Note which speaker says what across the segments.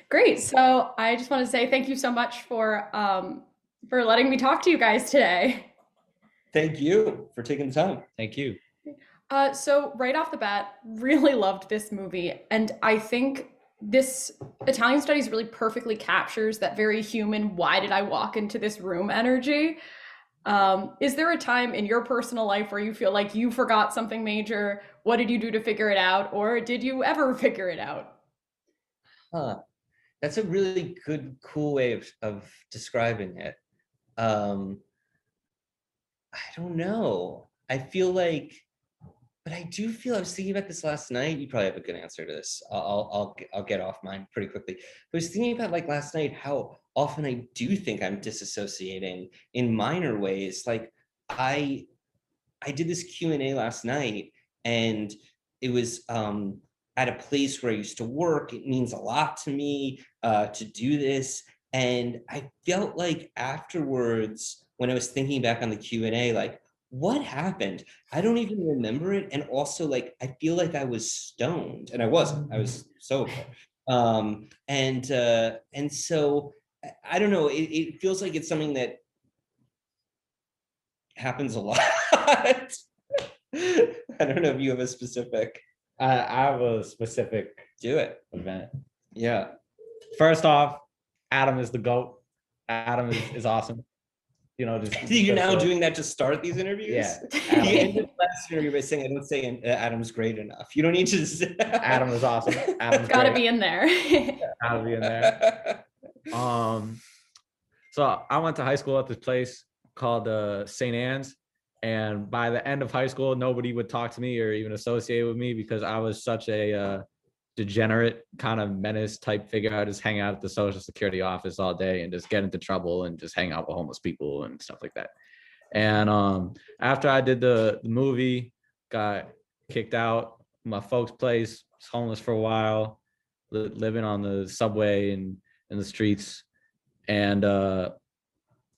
Speaker 1: Great. So I just want to say thank you so much for letting me talk to you guys today.
Speaker 2: Thank you for taking the time.
Speaker 3: Thank you.
Speaker 1: So right off the bat, really loved this movie, and I think this Italian Studies really perfectly captures that very human "why did I walk into this room" energy. Is there a time in your personal life where you feel like you forgot something major? What did you do to figure it out, or did you ever figure it out?
Speaker 2: Huh. That's a really good, cool way of describing it. Um, I don't know. I feel like, but I do feel I was thinking about this last night. You probably have a good answer to this. I'll get off mine pretty quickly. But I was thinking about like last night how often I do think I'm disassociating in minor ways. Like I I did this Q&A last night, and it was at a place where I used to work. It means a lot to me to do this. And I felt like afterwards, when I was thinking back on the Q&A, like, what happened? I don't even remember it. And also, like, I feel like I was stoned, and I wasn't. I was sober. And so I don't know. It feels like it's something that happens a lot. I don't know if you have a specific.
Speaker 3: I have a specific
Speaker 2: Do it.
Speaker 3: event.
Speaker 2: Yeah.
Speaker 3: First off, Adam is the GOAT. Adam is awesome. You know,
Speaker 2: You're now doing that to start these interviews?
Speaker 3: Yeah.
Speaker 2: He ended the last interview by saying, I don't say Adam's great enough. You don't need to say
Speaker 3: Adam is awesome. Adam's
Speaker 1: Gotta
Speaker 3: great.
Speaker 1: be in there.
Speaker 3: Gotta be in there. So I went to high school at this place called St. Anne's. And by the end of high school, nobody would talk to me or even associate with me because I was such a degenerate kind of menace type figure. I just hang out at the social security office all day and just get into trouble and just hang out with homeless people and stuff like that. And after I did the movie, got kicked out my folks' place, was homeless for a while, living on the subway and in the streets. And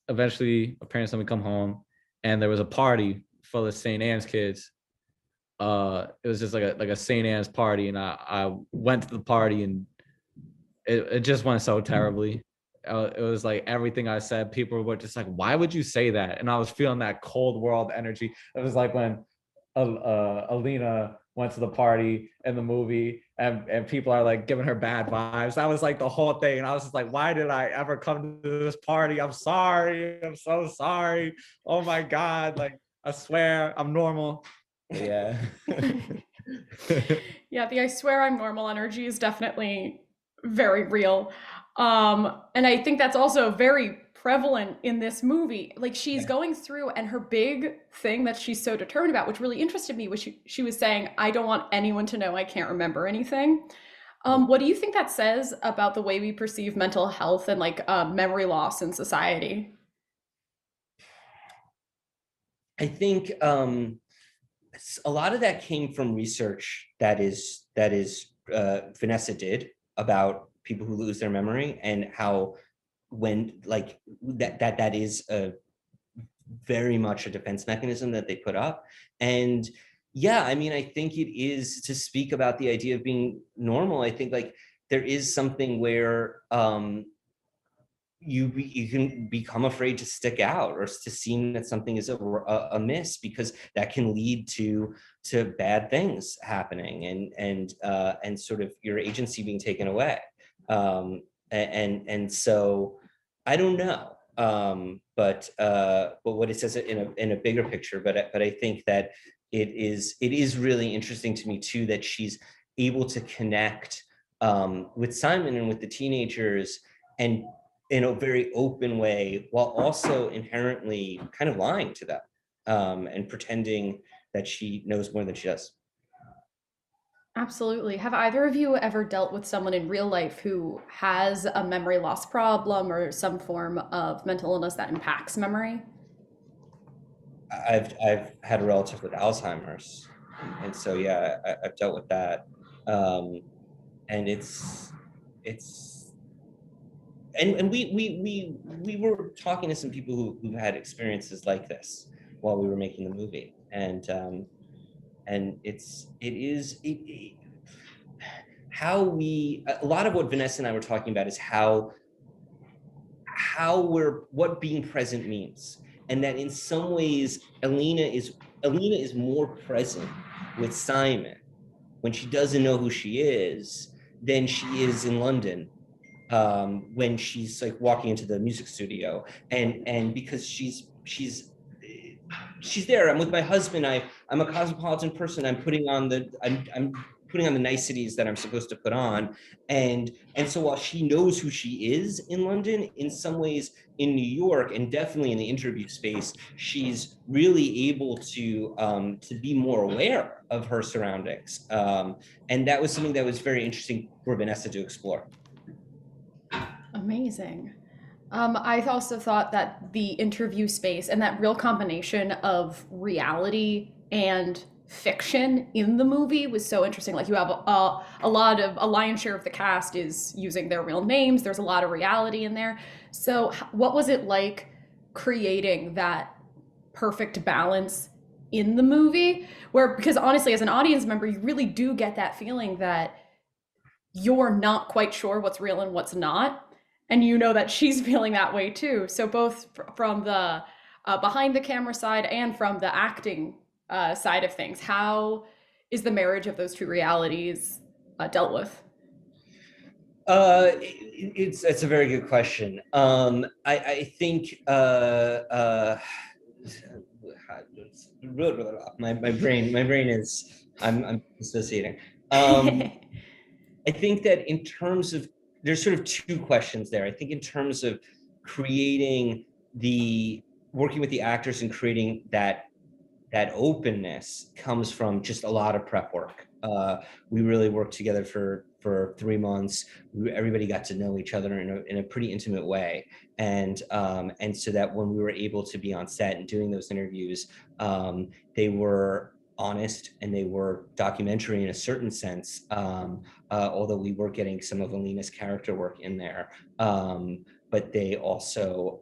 Speaker 3: eventually, my parents let me come home, and there was a party full of St. Anne's kids. It was just like a St. Anne's party, and I went to the party, and it just went so terribly. It was like everything I said, people were just like, "Why would you say that?" And I was feeling that cold world energy. It was like when Alina went to the party in the movie, and people are like giving her bad vibes. That was like the whole thing, and I was just like, "Why did I ever come to this party? I'm sorry. I'm so sorry. Oh my god! Like I swear, I'm normal." Yeah.
Speaker 1: Yeah, the "I swear I'm normal" energy is definitely very real. And I think that's also very prevalent in this movie. Like she's going through, and her big thing that she's so determined about, which really interested me, was she was saying, "I don't want anyone to know I can't remember anything." What do you think that says about the way we perceive mental health and like memory loss in society?
Speaker 2: I think a lot of that came from research that is Vanessa did about people who lose their memory, and how when like that is a very much a defense mechanism that they put up. And yeah, I mean, I think it is to speak about the idea of being normal. I think like there is something where you can become afraid to stick out or to seem that something is a miss, because that can lead to bad things happening, and sort of your agency being taken away. And so I don't know, but what it says in a bigger picture. But I think that it is really interesting to me too that she's able to connect with Simon and with the teenagers, and in a very open way, while also inherently kind of lying to them, and pretending that she knows more than she does.
Speaker 1: Absolutely. Have either of you ever dealt with someone in real life who has a memory loss problem or some form of mental illness that impacts memory?
Speaker 2: I've had a relative with Alzheimer's, and so yeah, I've dealt with that, and it's and we were talking to some people who had experiences like this while we were making the movie, and it is a lot of what Vanessa and I were talking about is what being present means, and that in some ways Alina is more present with Simon when she doesn't know who she is than she is in London, when she's like walking into the music studio, and because she's there. I'm with my husband. I'm a cosmopolitan person. I'm putting on the niceties that I'm supposed to put on. And so while she knows who she is in London, in some ways in New York, and definitely in the interview space, she's really able to be more aware of her surroundings. And that was something that was very interesting for Vanessa to explore.
Speaker 1: Amazing. I also thought that the interview space and that real combination of reality and fiction in the movie was so interesting. Like you have a lion's share of the cast is using their real names. There's a lot of reality in there. So what was it like creating that perfect balance in the movie? Where, because honestly, as an audience member, you really do get that feeling that you're not quite sure what's real and what's not. And you know that she's feeling that way too. So both from the behind the camera side and from the acting side of things, how is the marriage of those two realities dealt with?
Speaker 2: It's a very good question. I think my brain is I'm dissociating. I think that in terms of, there's sort of two questions there. I think in terms of working with the actors and creating that openness comes from just a lot of prep work. We really worked together for 3 months. Everybody got to know each other in a pretty intimate way, and so that when we were able to be on set and doing those interviews, they were honest and they were documentary in a certain sense, although we were getting some of Alina's character work in there, but they also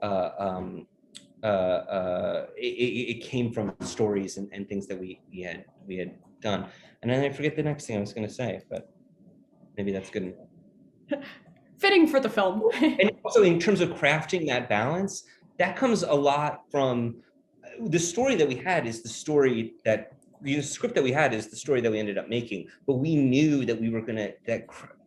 Speaker 2: it came from stories and things that we had done. And then I forget the next thing I was going to say, but maybe that's good.
Speaker 1: Fitting for the film.
Speaker 2: And also in terms of crafting that balance, that comes a lot from the story that we had is the story that the script that we had is the story that we ended up making, but we knew that we were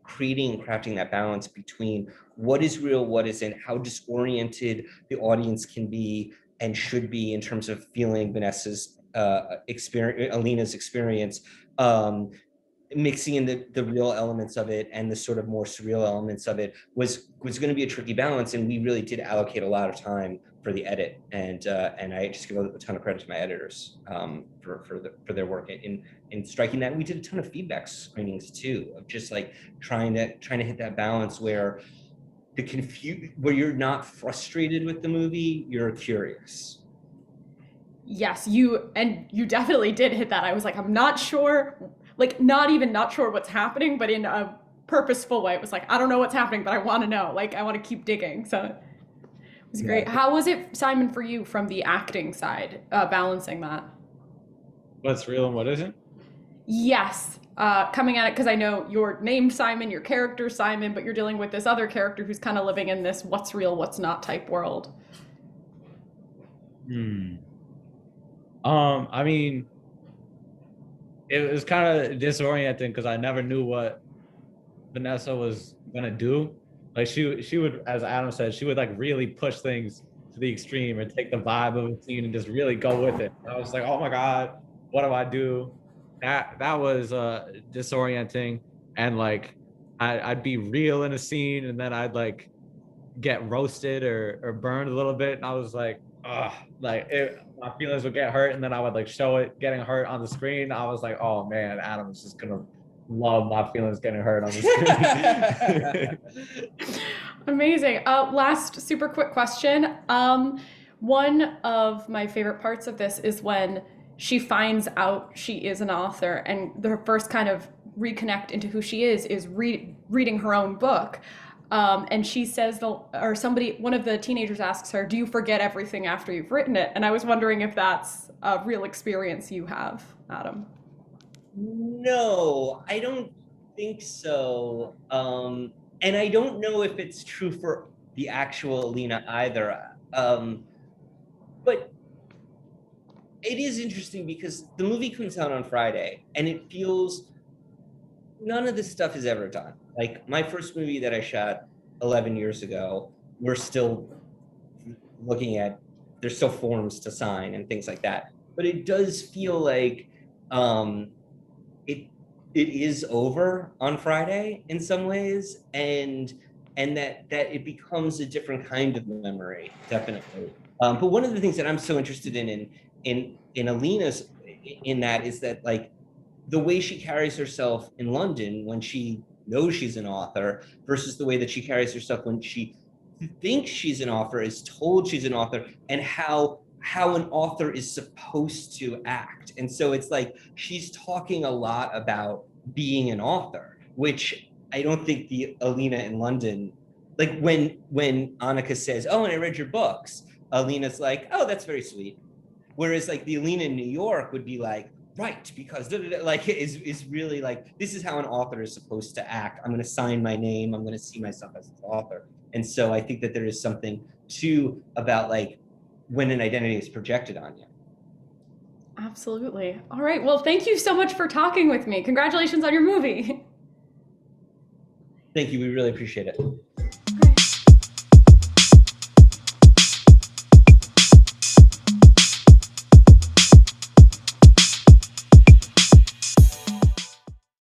Speaker 2: creating and crafting that balance between what is real, what isn't, how disoriented the audience can be and should be in terms of feeling Vanessa's experience, Alina's experience, mixing in the real elements of it and the sort of more surreal elements of it was going to be a tricky balance. And we really did allocate a lot of time for the edit, and I just give a ton of credit to my editors for their work in striking that. And we did a ton of feedback screenings too, of just like trying to hit that balance where where you're not frustrated with the movie, you're curious.
Speaker 1: Yes, you definitely did hit that. I was like, I'm not sure, like not sure what's happening, but in a purposeful way. It was like, I don't know what's happening, but I want to know. Like, I want to keep digging. So it was great.
Speaker 2: Yeah.
Speaker 1: How was it, Simon, for you from the acting side, balancing that?
Speaker 3: What's real and what isn't?
Speaker 1: Yes. Coming at it, because I know you're named Simon, your character's Simon, but you're dealing with this other character who's kind of living in this what's real, what's not type world.
Speaker 3: I mean, it was kind of disorienting because I never knew what Vanessa was gonna do. Like she would, as Adam said, she would like really push things to the extreme and take the vibe of a scene and just really go with it. And I was like, oh my God, what do I do? That was disorienting. And like I'd be real in a scene and then I'd like get roasted or burned a little bit. And I was like, ugh, my feelings would get hurt, and then I would like show it getting hurt on the screen. I was like, oh man, Adam's just gonna love my feelings getting hurt on the screen.
Speaker 1: Amazing. Last super quick question. One of my favorite parts of this is when she finds out she is an author, and the first kind of reconnect into who she is reading her own book. And she says, one of the teenagers asks her, do you forget everything after you've written it? And I was wondering if that's a real experience you have, Adam.
Speaker 2: No, I don't think so. And I don't know if it's true for the actual Alina either. But it is interesting because the movie comes out on Friday and it feels none of this stuff is ever done. Like my first movie that I shot 11 years ago, we're still looking at, there's still forms to sign and things like that. But it does feel like it it is over on Friday in some ways, and that it becomes a different kind of memory, definitely. But one of the things that I'm so interested in Alina's in that is that like the way she carries herself in London when she knows she's an author versus the way that she carries herself when she thinks she's an author, is told she's an author, and how an author is supposed to act. And so it's like she's talking a lot about being an author, which I don't think the Alina in London, like when Annika says, "Oh, and I read your books," Alina's like, "Oh, that's very sweet." Whereas like the Alina in New York would be like, right, because like is really like, this is how an author is supposed to act. I'm going to sign my name. I'm going to see myself as an author. And so I think that there is something too about like when an identity is projected on you.
Speaker 1: Absolutely. All right. Well, thank you so much for talking with me. Congratulations on your movie.
Speaker 2: Thank you. We really appreciate it.